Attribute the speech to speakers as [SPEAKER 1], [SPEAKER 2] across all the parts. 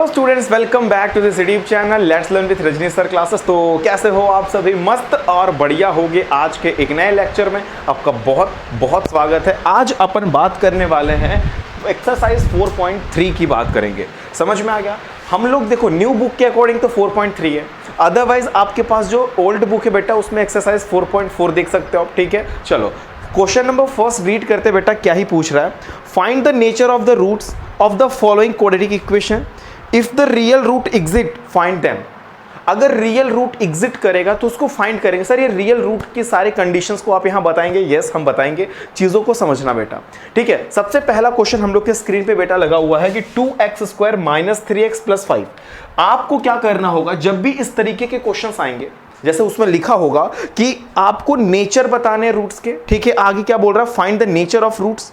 [SPEAKER 1] Students welcome back to this YouTube channel let's learn with Rajni sir classes. तो कैसे हो आप सभी? मस्त और बढ़िया होगे। आज के एक नए लेक्चर में आपका बहुत बहुत स्वागत है। आज अपन बात करने वाले हैं एक्सरसाइज 4.3 की बात करेंगे। समझ में आ गया? हम लोग देखो न्यू बुक के अकॉर्डिंग तो 4.3 है, अदरवाइज आपके पास जो ओल्ड बुक है बेटा उसमें एक्सरसाइज 4.4 देख सकते हो आप। ठीक है, चलो क्वेश्चन नंबर फर्स्ट रीड करते बेटा क्या ही पूछ रहा है। Find the nature of the roots of the following quadratic equation if the real root exist find them. अगर रियल रूट एग्जिट करेगा तो उसको फाइंड करेंगे। सर ये रियल रूट की सारे कंडीशंस को आप यहां बताएंगे? यस हम बताएंगे, चीजों को समझना बेटा। ठीक है, सबसे पहला क्वेश्चन हम लोग के स्क्रीन पे बेटा लगा हुआ है कि 2x² - 3x + 5। आपको क्या करना होगा जब भी इस तरीके के क्वेश्चंस आएंगे, जैसे उसमें लिखा होगा कि आपको नेचर बताने रूट्स के। ठीक है, आगे क्या बोल रहा है? Find the nature of roots.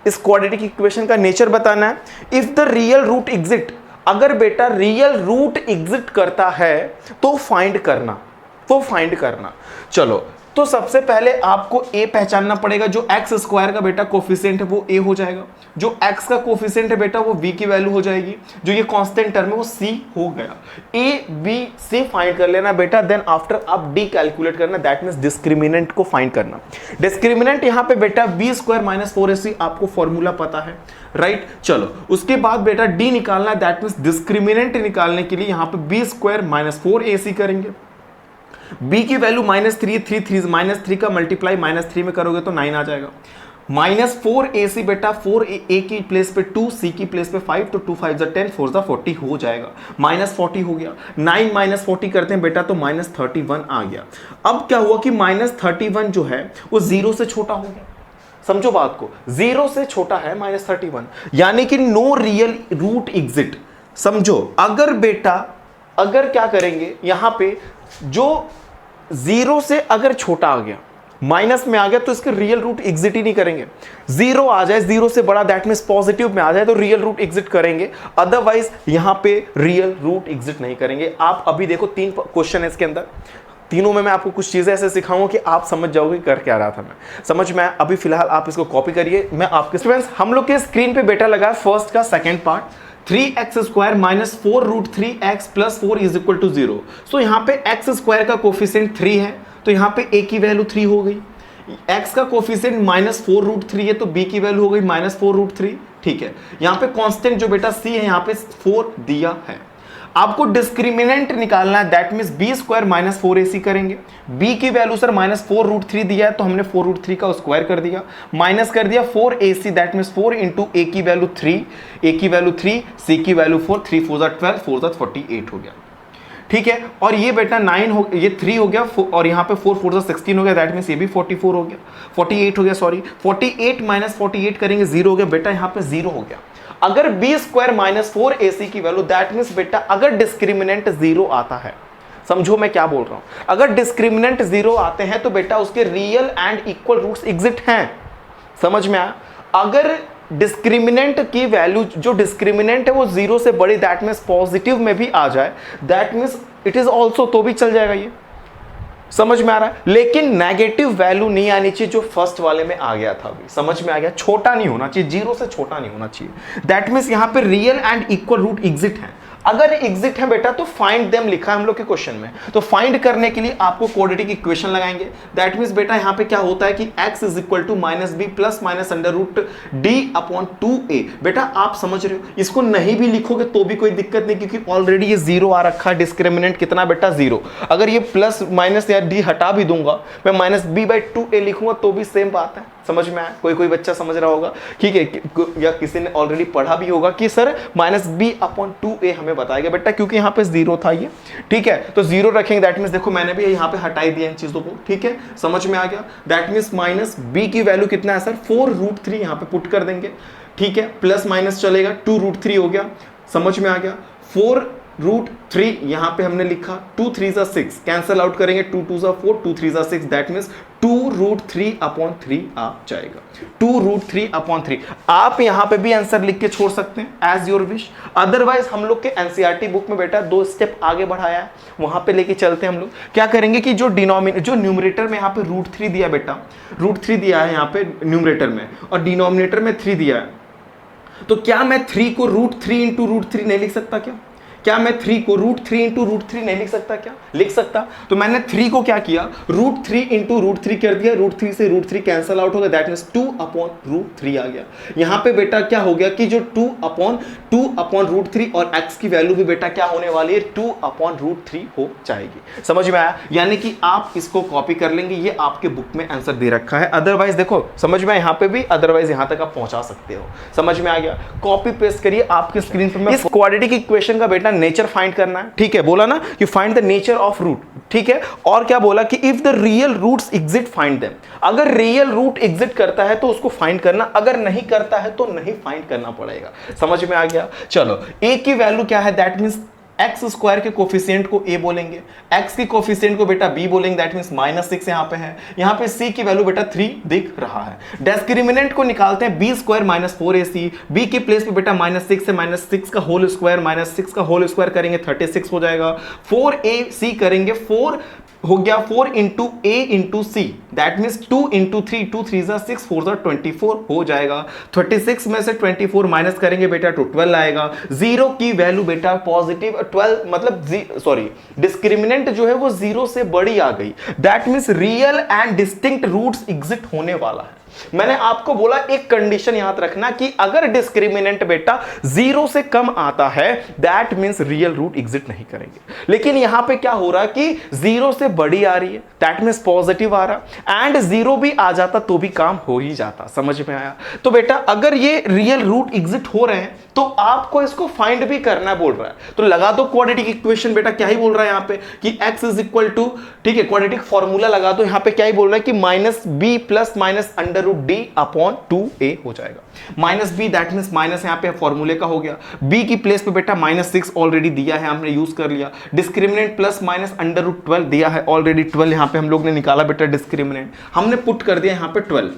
[SPEAKER 1] इस क्वाड्रेटिक इक्वेशन का नेचर बताना है। If the real root exist, अगर बेटा रियल रूट एग्जिट करता है तो फाइंड करना। चलो तो सबसे पहले आपको a पहचानना पड़ेगा। जो x² का बेटा कोफिशिएंट है वो a हो जाएगा, जो x का कोफिशिएंट है बेटा वो v की वैल्यू हो जाएगी, जो ये कांस्टेंट टर्म है वो c हो गया। a b c फाइंड कर लेना बेटा, देन आफ्टर आप d कैलकुलेट करना, दैट मींस डिस्क्रिमिनेंट को फाइंड करना। डिस्क्रिमिनेंट यहां पे बेटा b² - 4ac आपको फॉर्मूला पता है, राइट? चलो उसके बाद बेटा d निकालना है, दैट मींस डिस्क्रिमिनेंट निकालने के लिए यहां पे b² - 4ac करेंगे। b की वैल्यू -3 का मल्टीप्लाई -3 में करोगे तो 9 आ जाएगा। -4ac बेटा 4a की प्लेस पे 2, c की प्लेस पे 5, तो 2 5 10 4 40 हो जाएगा। -40 हो गया। 9 - 40 करते हैं बेटा तो -31 आ गया। अब क्या हुआ कि -31 जो है वो 0 से छोटा हो गया। समझो बात को, 0 से छोटा है -31, यानी कि नो रियल रूट एग्जिट। समझो अगर क्या करेंगे यहां पे, जो 0 से अगर छोटा आ गया, माइनस में आ गया, तो इसके रियल रूट एग्जिट ही नहीं करेंगे। 0 आ जाए, 0 से बड़ा, दैट मींस पॉजिटिव में आ जाए तो रियल रूट एग्जिट करेंगे, अदरवाइज यहां पे रियल रूट एग्जिट नहीं करेंगे। आप अभी देखो 3 क्वेश्चन है इसके अंदर, तीनों में मैं आपको कुछ चीजें ऐसे सिखाऊंगा कि आप समझ जाओगे कर क्या रहा था मैं। समझ में? अभी फिलहाल आप इसको कॉपी करिए। मैं आपके स्टूडेंट्स हम लोग के स्क्रीन पे बेटा लगा है फर्स्ट का सेकंड पार्ट, 3x² - 4√3x + 4 = 0। सो यहां पे x² का कोफिशिएंट 3 है तो यहां पे a की वैल्यू 3 हो गई। x का कोफिशिएंट -4√3 है तो b की वैल्यू हो गई -4√3। ठीक है, यहां पे कांस्टेंट जो बेटा c है यहां पे 4 दिया है। आपको डिस्क्रिमिनेंट निकालना है, दैट मींस b² - 4ac करेंगे। b की वैल्यू सर -4√3 दिया है तो हमने 4√3 का स्क्वायर कर दिया, माइनस कर दिया 4ac, दैट मींस 4 × a की वैल्यू 3, a की वैल्यू 3, c की वैल्यू 4, 3 4 12, 4 48 हो गया। ठीक है, और ये बेटा 9 हो, ये 3 हो गया, और यहाँ पे 4 4 16 हो गया, दैट मींस ये भी 44 हो गया, 48 हो गया, सॉरी 48 - 48 करेंगे 0 हो गया बेटा, यहाँ पे 0 हो गया। अगर b² - 4ac की वैल्यू, दैट मींस बेटा अगर डिस्क्रिमिनेंट 0 आता है, समझो मैं क्या बोल रहा हूं, अगर डिस्क्रिमिनेंट 0 आते हैं तो बेटा उसके real and equal roots exist हैं। समझ में आया? अगर डिस्क्रिमिनेंट की वैल्यू, जो डिस्क्रिमिनेंट है वो 0 से बड़ी, दैट मींस पॉजिटिव में भी आ जाए, that means it is also, तो भी चल जाएगा ये। समझ में आ रहा है? लेकिन नेगेटिव वैल्यू नहीं आनी चाहिए जो फर्स्ट वाले में आ गया था। अभी समझ में आ गया? छोटा नहीं होना चाहिए, 0 से छोटा नहीं होना चाहिए। दैट मींस यहां पे real and equal root exist है। अगर एग्जिट है बेटा तो फाइंड देम लिखा है हम लोग के क्वेश्चन में, तो फाइंड करने के लिए आपको क्वाड्रेटिक इक्वेशन लगाएंगे। दैट मींस बेटा यहां पे क्या होता है कि x = -b + -√d/2a। बेटा आप समझ रहे हो, इसको नहीं भी लिखोगे तो भी कोई दिक्कत नहीं, क्योंकि ऑलरेडी ये 0 आ रखा है। डिस्क्रिमिनेंट कितना बेटा? 0। अगर ये प्लस माइनस या d हटा भी दूंगा, मैं -b/2a लिखूंगा तो भी सेम बात है। समझ में आया? कोई बच्चा समझ रहा होगा, ठीक है, या किसी ने ऑलरेडी पढ़ा भी होगा कि सर -b/2a हमें बताएगा बेटा, क्योंकि यहाँ पे 0 था ये। ठीक है, तो 0 रखेंगे, दैट मींस देखो मैंने भी यहाँ पे हटाई दिया इन चीजों को। ठीक है, समझ में आ गया? दैट मींस -b की वैल्यू कितना है सर? 4√3 यहाँ पे पुट कर देंगे। ठीक है, प्लस माइनस चलेगा, 2√3 हो गया। समझ में आ गया? 4√3 यहां पे हमने लिखा, 2 3 6 कैंसल आउट करेंगे, 2 2 4, 2 3 6, दैट मींस 2√3/3 आ जाएगा। 2√3/3 आप यहां पे भी आंसर लिख के छोड़ सकते हैं एज योर विश। अदरवाइज हम लोग के एनसीईआरटी बुक में बेटा 2 स्टेप आगे बढ़ाया है, वहां पे लेके चलते हैं हम लोग। क्या करेंगे कि जो न्यूमरेटर में यहां पे √3 दिया बेटा, √3 दिया है यहां पे न्यूमरेटर में, और डिनोमिनेटर में 3 दिया है, तो क्या मैं 3 को √3 इंटू √3 नहीं लिख सकता क्या मैं 3 को √3 इंटू √3 नहीं लिख सकता क्या? लिख सकता। तो मैंने 3 को क्या किया, √3 इंटू √3 कर दिया, √3 से √3 कैंसल आउट हो गया, दैट मींस 2/√3 आ गया। यहां पे बेटा क्या हो गया कि जो 2/√3 और x की वैल्यू भी बेटा क्या होने वाली है, 2/√3 हो जाएगी। समझ में आया? यानी कि आप इसको कॉपी कर लेंगे, ये आपके बुक में आंसर दे रखा है। अदरवाइज देखो समझ में यहां पे भी, अदरवाइज यहां तक आप पहुंचा सकते हो। समझ में आ गया? कॉपी पेस्ट करिए आपके स्क्रीन पर। इस क्वाड्रेटिक इक्वेशन का बेटा नेचर फाइंड करना है, ठीक है, बोला ना कि find the nature of root, ठीक है। और क्या बोला कि if the real roots exist find them, अगर रियल रूट एग्जिस्ट करता है तो उसको फाइंड करना, अगर नहीं करता है तो नहीं फाइंड करना पड़ेगा। समझ में आ गया? चलो a की वैल्यू क्या है, दैट मींस एक्स स्क्वायर के कोफिशिएंट को a बोलेंगे, x के कोफिशिएंट को बेटा b बोलेंगे, दैट मींस -6 यहां पे है। यहां पे c की वैल्यू बेटा 3 दिख रहा है। डिस्क्रिमिनेंट को निकालते हैं, b स्क्वायर -4ac, b के प्लेस पे बेटा -6 है, -6 का होल स्क्वायर, -6 का होल स्क्वायर करेंगे 36 हो जाएगा। 4ac करेंगे, 4 हो गया 4 into a into C, that means 2 into 3, 2 3 6 4 24 हो जाएगा। 36 में से 24 माइनस करेंगे बेटा तो 12 आएगा। 0 की वैल्यू बेटा पॉजिटिव 12, मतलब सॉरी डिस्क्रिमिनेंट जो है वो 0 से बड़ी आ गई, that means real and distinct roots exist होने वाला है। मैंने आपको बोला एक कंडीशन याद रखना कि अगर डिस्क्रिमिनेंट बेटा 0 से कम आता है, that means real root exist नहीं करेंगे। लेकिन यहां पे क्या हो रहा है कि 0 से बड़ी आ रही है, दैट मींस पॉजिटिव आ रहा, एंड 0 भी आ जाता तो भी काम हो ही जाता। समझ में आया? तो बेटा अगर ये रियल रूट एग्जिस्ट हो रहे हैं तो आपको इसको फाइंड भी करना बोल रहा है। तो लगा दो क्वाड्रेटिक इक्वेशन, बेटा क्या ही बोल रहा है यहां पे कि x इज इक्वल टू, ठीक है, क्वाड्रेटिक फॉर्मूला लगा दो। यहां पे क्या ही बोल रहा है कि -b प्लस -√d/2a हो जाएगा। -b दैट मींस माइनस यहां पे फॉर्मूले का हो गया, b की प्लेस पे बेटा -6 ऑलरेडी दिया है, हमने यूज कर लिया। डिस्क्रिमिनेंट प्लस -√12 दिया है ऑलरेडी, 12 यहां पे हम लोग ने निकाला बेटा डिस्क्रिमिनेंट, हमने पुट कर दिया यहां पे 12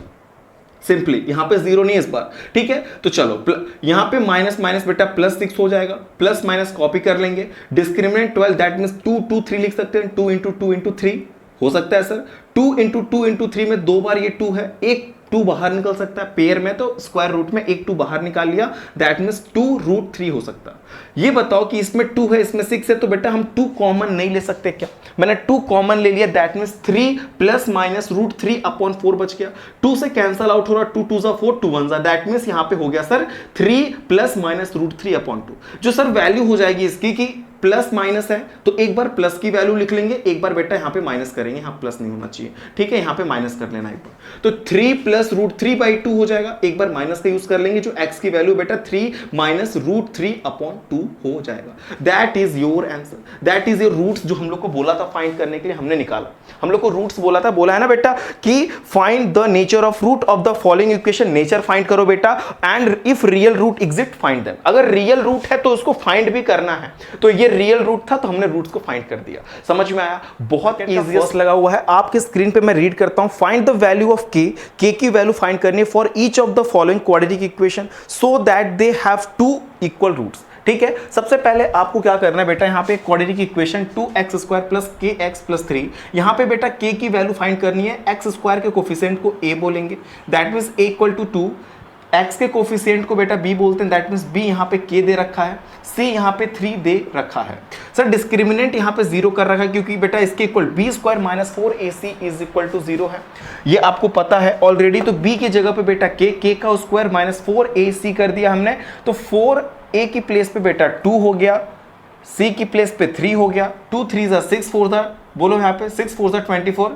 [SPEAKER 1] सिंपली, यहां पे 0 नहीं इस बार, ठीक है। तो चलो यहां पे माइनस माइनस बेटा +6 हो जाएगा, प्लस माइनस कॉपी कर लेंगे। डिस्क्रिमिनेंट 12 दैट मींस 2 2 3 लिख सकते हैं, 2 इंटू 2 इंटू 3 हो सकता है सर। 2 इंटू 2 इंटू 3 में 2 बार ये 2 है, एक 2 बाहर निकल सकता है पेयर में, तो स्क्वायर रूट में एक 2 बाहर निकाल लिया, दैट मींस 2√3 हो सकता है। ये बताओ कि इसमें 2 है इसमें 6 है, तो बेटा हम 2 कॉमन नहीं ले सकते क्या? मैंने 2 कॉमन ले लिया, दैट मींस 3 प्लस माइनस √3/4 बच गया। 2 से कैंसल आउट हो रहा, 2 2 4 2 1, दैट मींस यहां पे हो गया सर 3 प्लस माइनस √3/2। जो सर वैल्यू हो जाएगी इसकी कि प्लस माइनस है तो एक बार प्लस की वैल्यू लिख लेंगे, एक बार बेटा यहां पे माइनस करेंगे, यहां प्लस नहीं होना चाहिए, ठीक है, यहां पे माइनस कर लेना एक बार। तो 3 प्लस √3/2 हो जाएगा, एक बार माइनस का यूज कर लेंगे, जो x की वैल्यू बेटा 3 माइनस √3/2 हो जाएगा। That is your answer, that is your roots जो हम लोग को बोला था फाइंड करने के लिए, हमने निकाला। हम लोग को रूट्स बोला था, बोला है ना बेटा कि find the nature of root of the following equation, nature find करो बेटा, and if real root exist find them. अगर रियल रूट है तो उसको फाइंड भी करना है, तो ये रियल रूट था तो हमने रूट्स को फाइंड कर दिया। समझ में आया? बहुत इजीएस्ट लगा हुआ है आपके स्क्रीन पे, मैं रीड करता हूं। Find the value of k, k की वैल्यू फाइंड करनी है for each of the following quadratic equation so that they have 2 equal roots. ठीक है, सबसे पहले आपको क्या करना है बेटा, यहां पे quadratic equation 2x² plus kx plus 3, यहां पे बेटा k की वैल्यू फाइंड करनी है, x² के कोफिशिएंट को a बोलेंगे, that means a equal to 2, x के कोफिशिएंट को बेटा b बोलते हैं, दैट मींस b यहां पे k दे रखा है, c यहां पे 3 दे रखा है। सर डिस्क्रिमिनेंट यहां पे 0 कर रखा है क्योंकि बेटा इसके equal b² minus 4ac is equal to 0 है, ये आपको पता है ऑलरेडी। तो b की जगह पे बेटा k का स्क्वायर माइनस 4ac कर दिया हमने, तो 4a की प्लेस पे बेटा 2 हो गया, c की प्लेस पे 3 हो गया, 2 3 6 4 बोलो यहाँ पे 6 4 24,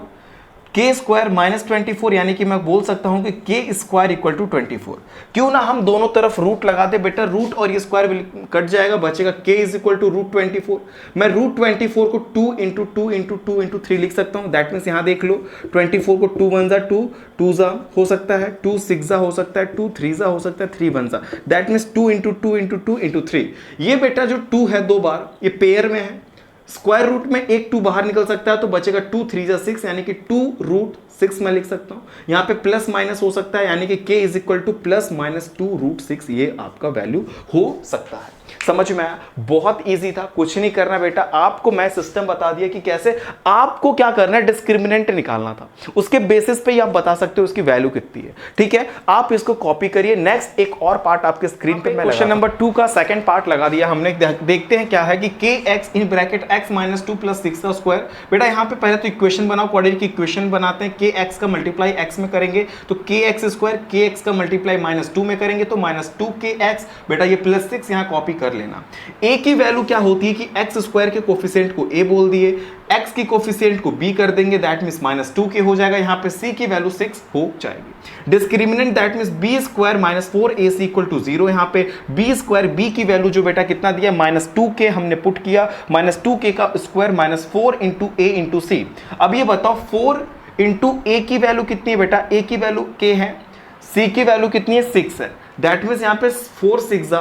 [SPEAKER 1] k स्क्वायर माइनस 24, यानी कि मैं बोल सकता हूं कि k स्क्वायर इक्वल टू 24। क्यों ना हम दोनों तरफ रूट लगा दे बेटा, रूट और ये स्क्वायर कट जाएगा, बचेगा k इज इक्वल टू √24। मैं √24 को 2 इंटू 2 इंटू 2 इंटू 3 लिख सकता हूं, दैट मीन्स यहां देख लो 24 को 2 1 2, 2 हो सकता है, 2 6 हो सकता है, 2 3 हो सकता है, 3 1, that means 2 into 2 into 2 into 3। ये बेटा जो 2 है 2 बार ये पेयर में है, स्क्वायर रूट में एक 2 बाहर निकल सकता है, तो बचेगा 2 3 6, यानी कि 2√6 मैं लिख सकता हूं। यहां पे प्लस माइनस हो सकता है, यानी कि k is equal two plus minus 2√6, ये आपका वैल्यू हो सकता है। समझ में आया? बहुत इजी था, कुछ नहीं करना बेटा, आपको मैं सिस्टम बता दिया कि कैसे आपको क्या करना है, डिस्क्रिमिनेंट निकालना था, उसके बेसिस पे ही आप बता सकते हो उसकी वैल्यू कितनी है। ठीक है, आप इसको कॉपी करिए। नेक्स्ट एक और पार्ट आपके स्क्रीन पे मैं क्वेश्चन नंबर 2 का सेकंड पार्ट लगा दिया हमने। देखते हैं क्या है कि kx इन ब्रैकेट x - 2 + 6 का स्क्वायर। बेटा यहाँ पे पहले तो इक्वेशन बनाओ, क्वाड्रेटिक की इक्वेशन बनाते हैं। kx का मल्टीप्लाई x में करेंगे तो kx स्क्वायर, kx का मल्टीप्लाई -2 में करेंगे तो -2kx। बेटा ये +6 यहाँ कॉपी कर लेना। a की वैल्यू क्या होती है कि x स्क्वायर के कोफिशिएंट को a बोल दिए, x की कोफिशिएंट को b कर देंगे, दैट मींस -2k हो जाएगा। यहाँ पे c की वैल्यू 6 हो जाएगी। Discriminant that means b square -4ac = 0। यहाँ पे b स्क्वायर, b की वैल्यू जो बेटा कितना दिया, -2k हमने पुट किया, -2k का स्क्वायर -4 × a × c। अब ये बताओ 4 × a की वैल्यू कितनी है बेटा, a की वैल्यू k है, c की वैल्यू कितनी है, 6 है। दैट मीन्स यहाँ पे 4 6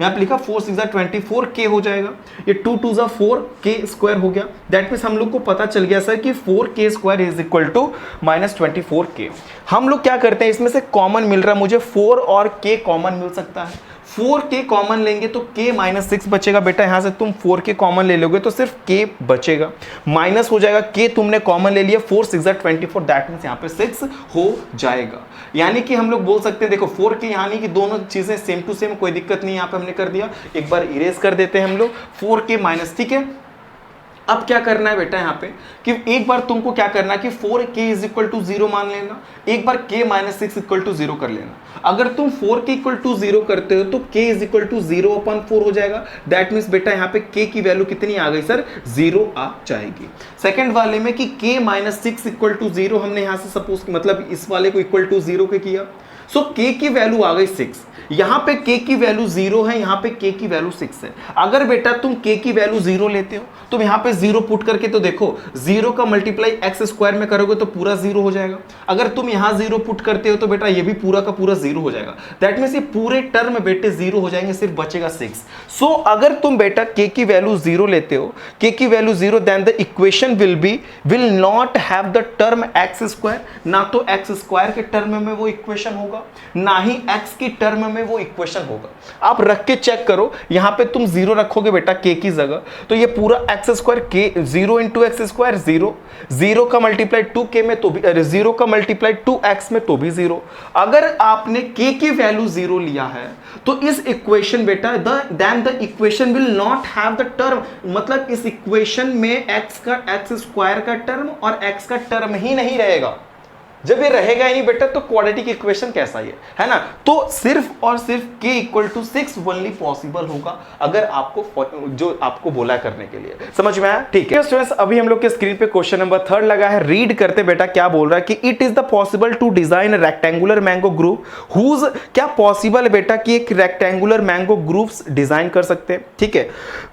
[SPEAKER 1] यहाँ पे लिखा 4 6 24k हो जाएगा। ये 2 2 4k स्क्वायर हो गया। दैट मीन्स हम लोग को पता चल गया सर कि 4k square is equal to -24k। हम लोग क्या करते हैं, इसमें से कॉमन मिल रहा है मुझे 4 और k कॉमन मिल सकता है। 4k कॉमन लेंगे तो k -6 बचेगा। बेटा यहाँ से तुम 4k कॉमन ले लोगे तो सिर्फ k बचेगा, माइनस हो जाएगा। k तुमने कॉमन ले लिया, 4 6 24, दैट मीन्स यहाँ पे 6 हो जाएगा। यानी कि हम लोग बोल सकते हैं, देखो 4k यानी कि दोनों चीजें सेम टू सेम, कोई दिक्कत नहीं, यहाँ पे हमने कर दिया। एक बार इरेज कर देते हैं हम लोग 4k माइनस, ठीक है। अब क्या करना है बेटा यहाँ पे कि एक बार तुमको क्या करना है कि 4k = 0 मान लेना, एक बार k - 6 = 0 कर लेना। अगर तुम 4k = 0 करते हो तो k = 0/4 हो जाएगा। दैट मीन्स बेटा यहाँ पे k की वैल्यू कितनी आ गई सर, 0 आ जाएगी। सेकंड वाले में कि k - 6 = 0 हमने यहाँ से सपोज मतलब इस वाले को इक्वल टू 0 के किया, सो k की वैल्यू आ गई 6। यहाँ पे k की वैल्यू 0 है, यहाँ पे k की वैल्यू 6 है। अगर बेटा तुम k की वैल्यू 0 लेते हो, तुम यहाँ पे 0 पुट करके तो देखो 0 का मल्टीप्लाई x स्क्वायर में करोगे तो पूरा 0 हो जाएगा। अगर तुम यहाँ 0 पुट करते हो तो बेटा ये भी पूरा का पूरा 0 हो जाएगा। दैट मीन्स ये पूरे टर्म बेटे 0 हो जाएंगे, सिर्फ बचेगा 6। सो अगर तुम बेटा k की वैल्यू 0 लेते हो, k की value 0, then the equation will not have the term x square. ना तो x स्क्वायर के टर्म में वो इक्वेशन होगा, ना ही x की टर्म में वो इक्वेशन होगा। आप रख के चेक करो, यहाँ पे तुम 0 रखोगे बेटा k की जगह तो ये पूरा x square, k 0 × x square 0, 0 का मल्टीप्लाई 2k में तो भी 0 का मल्टीप्लाई 2x में तो भी 0। अगर आपने k की वैल्यू 0 लिया है तो इस इक्वेशन बेटा then the equation will not have the term, मतलब इस इक्वेशन में x स्क्वायर का टर्म और x का टर्म ही नहीं रहेगा। जब ये रहेगा ही नहीं बेटा तो क्वाड्रेटिक इक्वेशन कैसा है ना। तो सिर्फ और सिर्फ k = 6 ओनली पॉसिबल होगा अगर आपको जो आपको बोला करने के लिए। समझ में आया? ठीक है स्टूडेंट्स, अभी हम लोग के स्क्रीन पे क्वेश्चन नंबर 3 लगा है। रीड करते बेटा क्या बोल रहा है कि it is the possible to design rectangular mango group whose, क्या पॉसिबल है बेटा कि एक रेक्टेंगुलर मैंगो ग्रुप्स डिजाइन कर सकते हैं, ठीक है,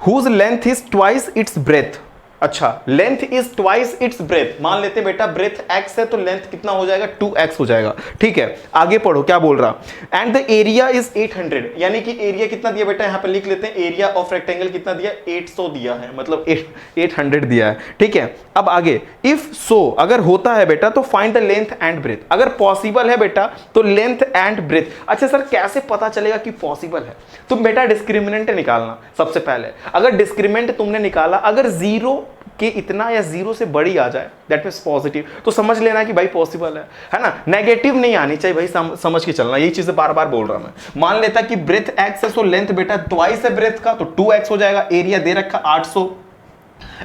[SPEAKER 1] whose length is twice its breadth. अच्छा, length is twice its breadth, मान लेते बेटा ब्रेथ x है तो लेंथ कितना हो जाएगा, 2x हो जाएगा। ठीक है, आगे पढ़ो क्या बोल रहा। एंड द एरिया इज 800, यानी कि एरिया कितना दिया बेटा, यहां पे लिख लेते हैं, एरिया ऑफ रेक्टेंगल कितना दिया, 800 दिया है, मतलब 800 दिया है। ठीक है, अब आगे इफ सो, अगर होता है बेटा तो find the length and breadth. अगर पॉसिबल है बेटा तो लेंथ एंड ब्रेथ। अच्छा सर कैसे पता चलेगा कि पॉसिबल है, तुम बेटा डिस्क्रिमिनेंट निकालना सबसे पहले। अगर डिस्क्रिमिनेंट तुमने निकाला, अगर 0 के इतना या 0 से बड़ी आ जाए दैट मींस पॉजिटिव, तो समझ लेना कि भाई पॉसिबल है ना। नेगेटिव नहीं आनी चाहिए भाई, समझ के चलना, यही चीजें बार बार बोल रहा मैं। मान लेता कि ब्रेथ x है तो लेंथ बेटा ट्वाइस है ब्रेथ का तो 2x हो जाएगा। एरिया दे रखा 800।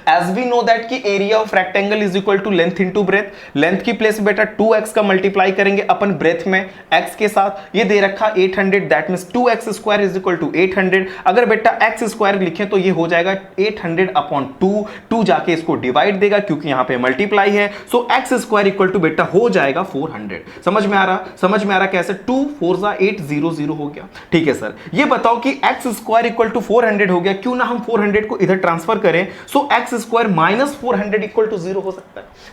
[SPEAKER 1] As we know that कि area of rectangle is equal to length into breadth. Length की प्लेस बेटा 2x का मल्टीप्लाई करेंगे अपन ब्रेथ में x के साथ। ये दे रखा 800, that means 2x square is equal to 800। अगर बेटा x स्क्वायर लिखें तो ये हो जाएगा 800/2, 2 जाके इसको डिवाइड देगा क्योंकि यहाँ पे मल्टीप्लाई है। सो x स्क्वायर इक्वल टू बेटा हो जाएगा 400। समझ में आ रहा कैसे, 2 4 8 0 0 हो गया। ठीक है सर, ये बताओ कि x स्क्वायर इक्वल टू 400 हो गया, क्यों ना हम 400 को इधर ट्रांसफर करें। सो x स्क्वायर -400 इक्वल टू 0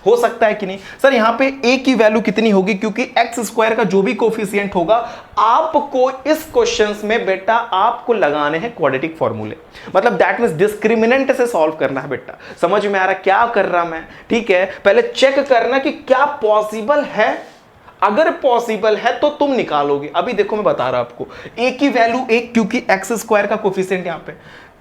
[SPEAKER 1] हो सकता है कि नहीं सर। यहां पे a की वैल्यू कितनी होगी, क्योंकि x स्क्वायर का जो भी कोफिशिएंट होगा आपको इस क्वेश्चंस में बेटा आपको लगाने हैं क्वाड्रेटिक फॉर्मूले, मतलब दैट मींस डिस्क्रिमिनेंट से सॉल्व करना है बेटा। समझ में आ रहा क्या कर रहा मैं? ठीक है, पहले चेक करना कि क्या पॉसिबल है। अगर पॉसिबल है तो तुम निकालोगे। अभी देखो मैं बता रहा आपको, a की वैल्यू 1 क्योंकि x स्क्वायर का कोफिशिएंट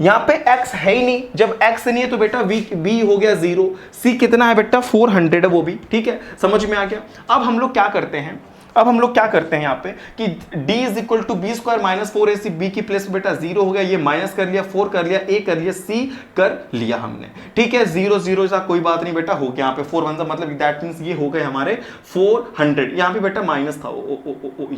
[SPEAKER 1] यहाँ पे x है ही नहीं, जब x नहीं है तो बेटा b हो गया 0, c कितना है बेटा 400 है वो भी, ठीक है, समझ में आ गया। अब हम लोग क्या करते हैं, यहाँ पे कि d is equal to B square minus 4ac, b की प्लेस बेटा 0 हो गया, ये माइनस कर लिया, 4 कर लिया, a कर लिया, c कर लिया हमने, ठीक है। 0 0 सा कोई बात नहीं बेटा, हो गया यहाँ पे 4 1 मतलब दैट मींस ये हो गए हमारे 400, यहाँ पे बेटा माइनस था,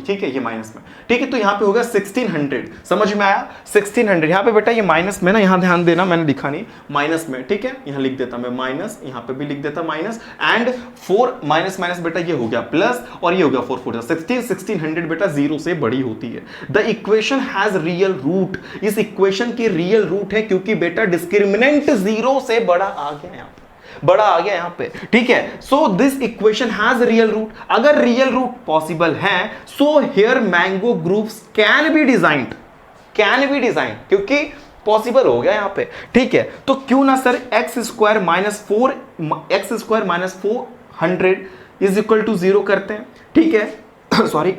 [SPEAKER 1] ठीक है, ये माइनस में, ठीक है, तो यहाँ पे हो गया 1600, समझ में आया 1600। यहाँ पे बेटा ये माइनस में ना, यहाँ ध्यान देना, मैंने लिखा नहीं माइनस में, ठीक है, यहाँ लिख देता मैं माइनस, यहाँ पे भी लिख देता माइनस, एंड 4 माइनस माइनस बेटा ये हो गया प्लस, और ये हो गया 4 1600 बेटा 0 से बड़ी होती है। The equation has real root, इस इक्वेशन की रियल रूट है क्योंकि बेटा डिस्क्रिमिनेंट 0 से बड़ा आ गया यहाँ पे, बड़ा आ गया यहाँ पे, ठीक है। So this equation has real root, अगर रियल रूट पॉसिबल है so here mango groups can be designed, क्योंकि पॉसिबल हो गया यहाँ पे, ठीक है। तो क्यों ना sir x square minus 400 is equal to 0 करते हैं, ठीक है, सॉरी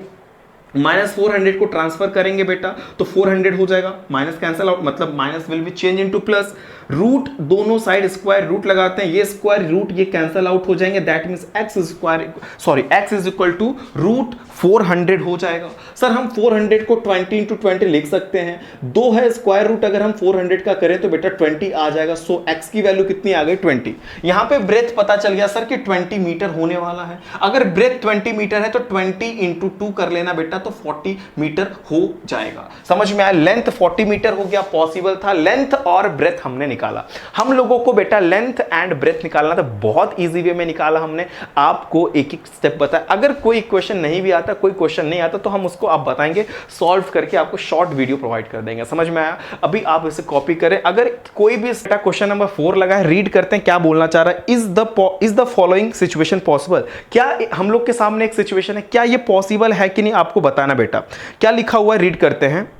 [SPEAKER 1] माइनस 400 को ट्रांसफर करेंगे बेटा तो 400 हो जाएगा, माइनस कैंसिल आउट, मतलब minus will be change into plus, root दोनों साइड स्क्वायर रूट लगाते हैं, ये स्क्वायर रूट ये कैंसिल आउट हो जाएंगे, that means x is equal to root 400 हो जाएगा। सर हम 400 को 20 इंटू 20 लिख सकते हैं, 2 है स्क्वायर रूट, अगर हम 400 का करें तो बेटा 20 आ जाएगा, सो x की वैल्यू कितनी आ गई 20। यहाँ पे ब्रेथ पता चल गया सर कि 20 मीटर होने वाला है, अगर ब्रेथ 20 मीटर है तो 20 इंटू 2 कर लेना बेटा, तो 40 मीटर हो जाएगा, समझ में आया। लेंथ 40 मीटर हो गया, पॉसिबल था, लेंथ और ब्रेथ हमने निकाला। हम लोगों को बेटा लेंथ एंड ब्रेथ निकालना था, बहुत इजी वे में निकाला हमने, आपको एक एक स्टेप बताया। अगर कोई क्वेश्चन नहीं भी आता, कोई क्वेश्चन नहीं आता तो हम उसको आप बताएंगे, सॉल्व करके आपको शॉर्ट वीडियो प्रोवाइड कर देंगे, समझ में आया। अभी आप इसे कॉपी करें, अगर कोई भी क्वेश्चन नंबर 4 लगा है, रीड करते हैं क्या बोलना चाह रहा है। Is the following situation possible, क्या हम लोग के सामने एक सिचुएशन है, क्या ये पॉसिबल है कि नहीं आपको बताना बेटा। क्या लिखा हुआ है रीड करते हैं।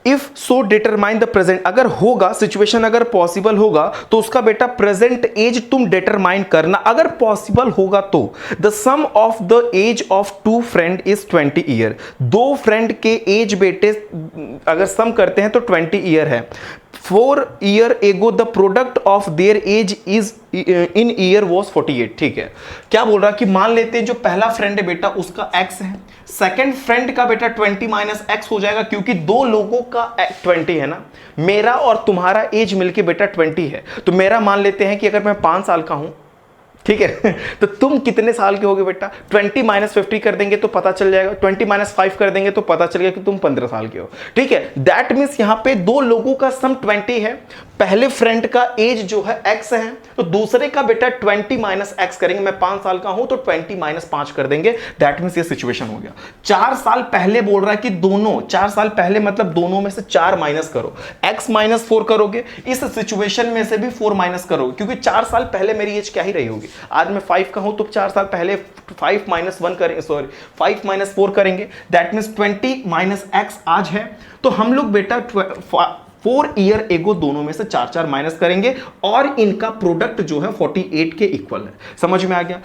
[SPEAKER 1] If so determine the present, अगर होगा सिचुएशन, अगर पॉसिबल होगा तो उसका बेटा प्रेजेंट एज तुम डिटरमाइन करना, अगर पॉसिबल होगा तो। The sum of the age of 2 friend is 20 year, 2 friend के एज बेटे अगर सम करते हैं तो 20 ईयर है। 4 year ago the product of their age is in year was 48, ठीक है। क्या बोल रहा कि मान लेते हैं जो पहला फ्रेंड है बेटा उसका x है, सेकंड फ्रेंड का बेटा 20 माइनस x हो जाएगा, क्योंकि 2 लोगों का 20 है ना, मेरा और तुम्हारा एज मिलके बेटा 20 है, तो मेरा मान लेते हैं कि अगर मैं 5 साल का हूं, ठीक है, तो तुम कितने साल के होगे बेटा, 20 माइनस 50 कर देंगे तो पता चल जाएगा, 20 माइनस 5 कर देंगे तो पता चल गया कि तुम 15 साल के हो, ठीक है। दैट मीन्स यहाँ पे 2 लोगों का सम 20 है, पहले फ्रेंड का एज जो है x है, तो दूसरे का बेटा 20 माइनस x करेंगे, मैं 5 साल का हूं तो 20 माइनस 5 कर देंगे, दैट मीन्स ये सिचुएशन हो गया। 4 साल पहले बोल रहा है कि दोनों, 4 साल पहले मतलब दोनों में से 4 माइनस करो, x माइनस 4 करोगे, इस सिचुएशन में से भी 4 माइनस करोगे, क्योंकि 4 साल पहले मेरी एज क्या ही रही होगी, आज मैं 5 का हूं तो 4 साल पहले 5 माइनस 1 करेंगे, सॉरी 5 माइनस 4 करेंगे, दैट मीन्स 20 माइनस x आज है, तो हम लोग बेटा 4 ईयर एगो दोनों में से 4 माइनस करेंगे और इनका प्रोडक्ट जो है 48 के इक्वल है, समझ में आ गया।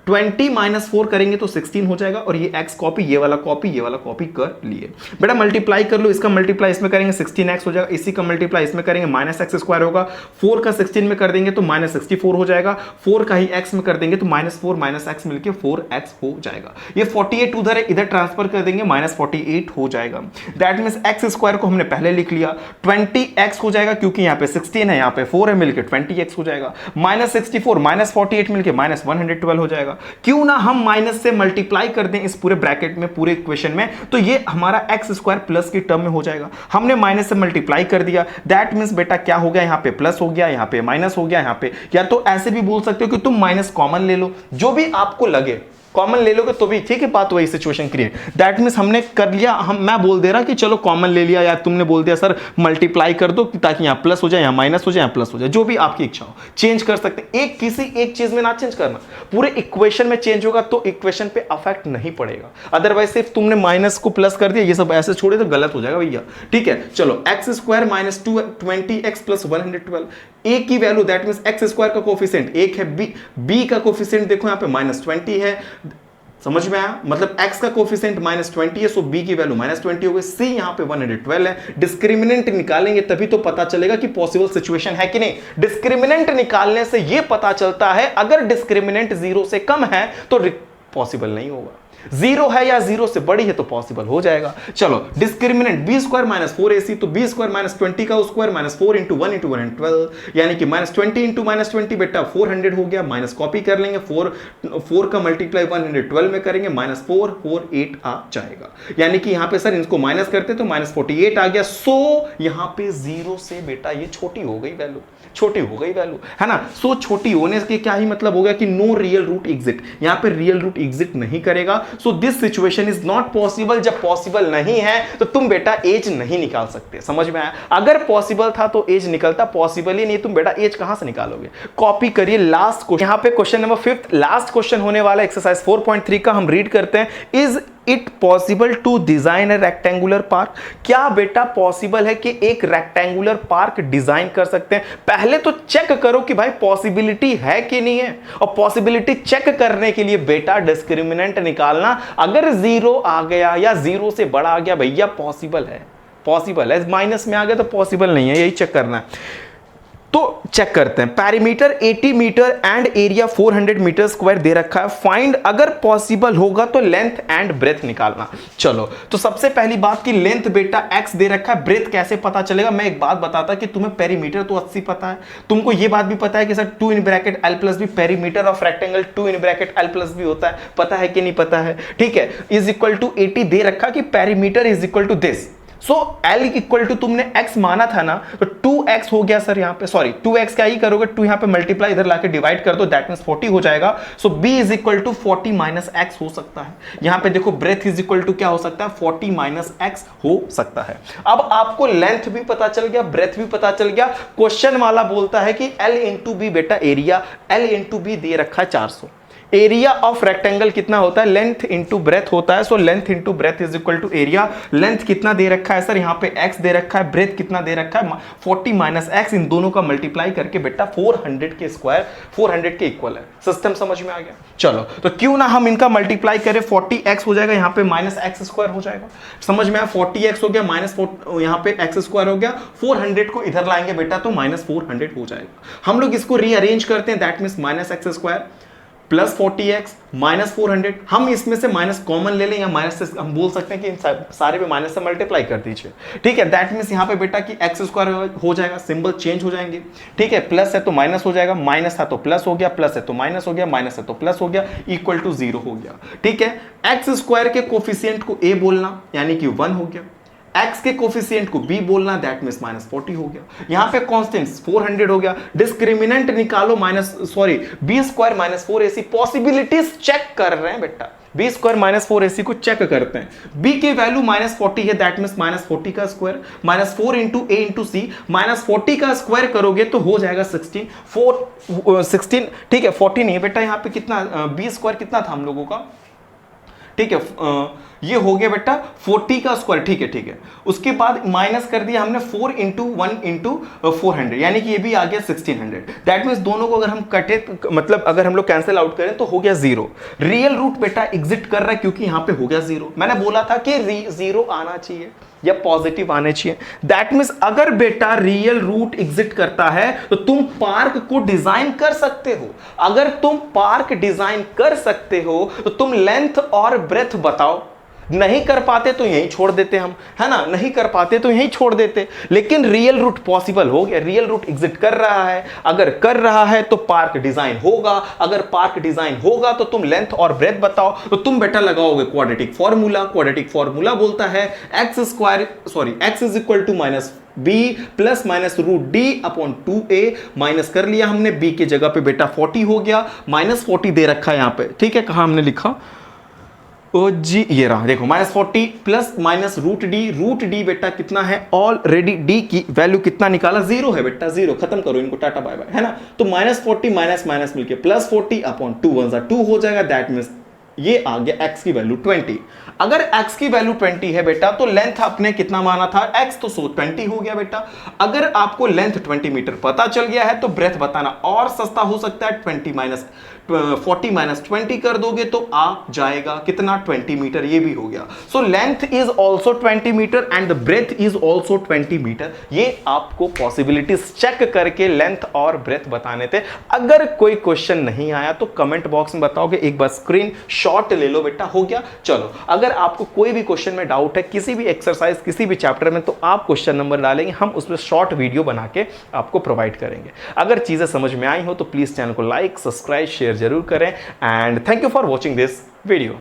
[SPEAKER 1] 20 माइनस 4 करेंगे तो 16 हो जाएगा, और ये x कॉपी, ये वाला कॉपी कर लिए बेटा, मल्टीप्लाई कर लो, इसका मल्टीप्लाई इसमें करेंगे 16x हो जाएगा, इसी का मल्टीप्लाई इसमें करेंगे माइनस एक्स स्क्वायर होगा, 4 का 16 में कर देंगे तो माइनस 64 हो जाएगा, 4 का ही x में कर देंगे तो माइनस 4 माइनस x मिलके 4x हो जाएगा, ये 48 उधर है, इधर ट्रांसफर कर देंगे माइनस 48 हो जाएगा। दैट मींस x स्क्वायर को हमने पहले लिख लिया, 20x हो जाएगा, क्योंकि यहाँ पे 16 है, यहाँ पे 4 है, मिलके 20x हो जाएगा, माइनस 64 माइनस 48 मिलके माइनस 112 हो जाएगा। क्यों ना हम माइनस से मल्टीप्लाई कर दें इस पूरे ब्रैकेट में, पूरे इक्वेशन में, तो ये हमारा एक्स स्क्वायर प्लस की टर्म में हो जाएगा, हमने माइनस से मल्टीप्लाई कर दिया, दैट मींस बेटा क्या हो गया, यहाँ पे प्लस हो गया, यहाँ पे माइनस हो गया, यहाँ पे, या तो ऐसे भी बोल सकते हो कि तुम माइनस कॉमन ले लो, जो भी आपको लगे कॉमन ले लोगे तो भी ठीक है, बात वही सिचुएशन क्रिएट। दैट मींस हमने कर लिया, मैं बोल दे रहा कि चलो कॉमन ले लिया, या तुमने बोल दिया सर मल्टीप्लाई कर दो ताकि यहाँ प्लस हो जाए, यहाँ माइनस हो जाए, यहाँ प्लस हो जाए, जो भी आपकी इच्छा हो चेंज कर सकते हैं। एक किसी एक चीज में ना चेंज करना, पूरे इक्वेशन में चेंज होगा तो इक्वेशन पे अफेक्ट नहीं पड़ेगा, अदरवाइज सिर्फ तुमने माइनस को प्लस कर दिया, ये सब ऐसे छोड़े तो गलत हो जाएगा भैया, ठीक है। चलो x square minus 20x plus 112, ए की value that means x square का कोफिशिएंट 1 है, बी का कोफिशिएंट देखो यहाँ पे माइनस 20 है, समझ में आया? मतलब x का कोफिशिएंट -20 है, सो b की वैल्यू -20 हो गई। c यहां पे 112 है। डिस्क्रिमिनेंट निकालेंगे तभी तो पता चलेगा कि पॉसिबल सिचुएशन है कि नहीं। डिस्क्रिमिनेंट निकालने से यह पता चलता है अगर डिस्क्रिमिनेंट 0 से कम है तो पॉसिबल नहीं होगा, 0 है या 0 से बड़ी है तो पॉसिबल हो जाएगा। चलो डिस्क्रिमिनेंट b स्क्वायर -4ac, तो b स्क्वायर -20 का स्क्वायर -4 इंटू 1 इंटू 112, यानी कि -20 इंटू -20 बेटा 400 हो गया। माइनस कॉपी कर लेंगे, 4 का मल्टीप्लाई 112 में करेंगे, -448 आ जाएगा। यानी कि यहां पे सर इसको माइनस करते तो -48 आ गया। सो यहां पे 0 से बेटा ये छोटी हो गई वैल्यू, छोटी हो गई वैल्यू, है ना। सो छोटी होने के क्या ही मतलब हो गया कि नो रियल रूट एग्जिट, यहां पे रियल रूट एग्जिट नहीं करेगा। So this situation is not possible. जब पॉसिबल नहीं है तो तुम बेटा एज नहीं निकाल सकते, समझ में आया? अगर पॉसिबल था तो एज निकलता, पॉसिबल ही नहीं, तुम बेटा एज कहां से निकालोगे? कॉपी करिए लास्ट क्वेश्चन, यहां पे क्वेश्चन नंबर 5 लास्ट क्वेश्चन होने वाला एक्सरसाइज 4.3 का हम रीड करते हैं। Is it possible to design a rectangular park? क्या बेटा पॉसिबल है कि एक रेक्टेंगुलर पार्क डिजाइन कर सकते हैं? पहले तो चेक करो कि भाई पॉसिबिलिटी है कि नहीं है, और पॉसिबिलिटी चेक करने के लिए बेटा डिस्क्रिमिनेंट निकालना। अगर 0 आ गया या 0 से बड़ा आ गया भैया पॉसिबल है, पॉसिबल है। माइनस में आ गया तो पॉसिबल नहीं है, यही चेक करना है। तो चेक करते हैं। Perimeter 80 metre and area 400 metre square दे रखा है। फाइंड, अगर पॉसिबल होगा तो लेंथ एंड ब्रेथ निकालना। चलो तो सबसे पहली बात की लेंथ बेटा x दे रखा है, ब्रेथ कैसे पता चलेगा? मैं एक बात बताता कि तुम्हें पेरीमीटर तो 80 पता है, तुमको ये बात भी पता है कि sir 2 in bracket l plus b perimeter of rectangle 2 in bracket l plus b होता है, पता है कि नहीं पता है? ठीक है, इज इक्वल टू 80 दे रखा कि perimeter is equal to this. So L equal to तुमने x माना था ना, तो 2x हो गया सर यहाँ पे, सॉरी 2x क्या ही करोगे, 2 यहाँ पे मल्टीप्लाई इधर लाके डिवाइड कर दो, दैट मींस 40 हो जाएगा। So b is equal to 40 minus x हो सकता है। यहाँ पे देखो ब्रेथ इज इक्वल टू क्या हो सकता है, 40 माइनस x हो सकता है। अब आपको लेंथ भी पता चल गया, ब्रेथ भी पता चल गया। क्वेश्चन वाला बोलता है कि L इंटू बी बेटा एरिया, L इंटू बी दे रखा है 400। एरिया ऑफ रेक्टेंगल कितना होता है, लेंथ इंटू ब्रेथ होता है। So length into breadth is equal to area. Length कितना दे रखा है सर, यहाँ पे x दे रखा है, ब्रेथ कितना दे रखा है 40 माइनस x, इन दोनों का मल्टीप्लाई करके बेटा 400 के स्क्वायर 400 के इक्वल है। सिस्टम समझ में आ गया? चलो तो क्यों ना हम इनका मल्टीप्लाई करें, 40x हो जाएगा, यहाँ पे माइनस x स्क्वायर हो जाएगा। समझ में आया? 40x हो गया माइनस यहाँ पे x स्क्वायर हो गया, 400 को इधर लाएंगे बेटा तो माइनस 400 हो जाएगा। हम लोग इसको रीअरेंज करते हैं, that means minus x square plus 40x minus 400। हम इसमें से माइनस कॉमन ले लें या माइनस से हम बोल सकते हैं कि इन सारे पे माइनस से मल्टीप्लाई कर दीजिए। ठीक है, दैट मींस यहाँ पे बेटा कि एक्स स्क्वायर हो जाएगा, सिंबल चेंज हो जाएंगे। ठीक है, प्लस है तो माइनस हो जाएगा, माइनस था तो प्लस हो गया, प्लस है तो माइनस हो गया, माइनस है तो प्लस हो गया, इक्वल टू 0 हो गया। ठीक है, एक्स स्क्वायर के कोफिशिएंट को a बोलना यानी कि 1 हो गया, x के कोफिशिएंट को b बोलना, दैट मींस माइनस 40 हो गया। यहां पे कांस्टेंट 400 हो गया। डिस्क्रिमिनेंट निकालो b square minus 4ac। Possibilities check कर रहे हैं बेटा, b स्क्वायर माइनस 4ac को चेक करते हैं। b की वैल्यू माइनस 40 है, दैट मींस माइनस 40 का square minus 4 into a into c, minus 40 का स्क्वायर करोगे तो हो जाएगा 16। ठीक है, 40 नहीं बेटा, यहाँ पे कितना b स्क्वायर कितना था हम लोगों का, ठीक है ये हो गया बेटा 40 का स्क्वायर। ठीक है, उसके बाद माइनस कर दिया हमने 4 इंटू 1 इंटू 400, यानी कि ये भी आ गया 1600। दैट मीन्स दोनों को अगर हम कटे, मतलब अगर हम लोग कैंसिल आउट करें तो हो गया 0। रियल रूट बेटा एग्जिट कर रहा है क्योंकि यहां पे हो गया 0। मैंने बोला था कि 0 आना चाहिए या पॉजिटिव आने चाहिए। दैट मींस अगर बेटा रियल रूट एग्जिट करता है तो तुम पार्क को डिजाइन कर सकते हो। अगर तुम पार्क डिजाइन कर सकते हो तो तुम लेंथ और ब्रेथ बताओ। नहीं कर पाते तो यहीं छोड़ देते हम, है ना, नहीं कर पाते तो यहीं छोड़ देते। लेकिन रियल रूट पॉसिबल हो गया, रियल रूट एग्जिट कर रहा है। अगर कर रहा है तो पार्क डिजाइन होगा, अगर पार्क डिजाइन होगा तो तुम लेंथ और ब्रेथ बताओ। तो तुम बेटा लगाओगे क्वाड्रेटिक फॉर्मूला। क्वाड्रेटिक फॉर्मूला बोलता है x is equal to minus b plus minus root d upon 2a। Minus कर लिया हमने, b की जगह पे बेटा 40 हो गया, माइनस 40 दे रखा है यहाँ पे। ठीक है, कहां हमने लिखा, ओ जी ये रहा, देखो minus 40 plus minus root D बेटा कितना है, ऑलरेडी डी की वैल्यू कितना निकाला, 0 है बेटा, 0। खत्म करो इनको, टाटा बाय बाय, है ना। तो माइनस 40 माइनस माइनस मिलके प्लस 40 अपॉन 2 1 2 हो जाएगा। दैट मींस ये आ गया x की वैल्यू 20। अगर x की वैल्यू 20 है बेटा तो लेंथ आपने कितना माना था x, तो 20 हो गया बेटा। अगर आपको लेंथ 20 मीटर पता चल गया है तो ब्रेथ बताना और सस्ता हो सकता है, 20 माइनस 40 माइनस 20 कर दोगे तो आ जाएगा कितना 20 मीटर, ये भी हो गया। So length is also 20 metre and the breadth is also 20 metre. ये आपको पॉसिबिलिटीज चेक करके लेंथ और ब्रेथ बताने थे। अगर कोई क्वेश्चन नहीं आया तो कमेंट बॉक्स में बताओगे, एक बार स्क्रीन शॉट ले लो बेटा, हो गया। चलो, अगर आपको कोई भी क्वेश्चन में डाउट है किसी भी एक्सरसाइज किसी भी चैप्टर में, तो आप क्वेश्चन नंबर डालेंगे, हम उसमें शॉर्ट वीडियो बना के आपको प्रोवाइड करेंगे। अगर चीजें समझ में आई हो तो प्लीज चैनल को लाइक, सब्सक्राइब, शेयर जरूर करें and thank you for watching this video.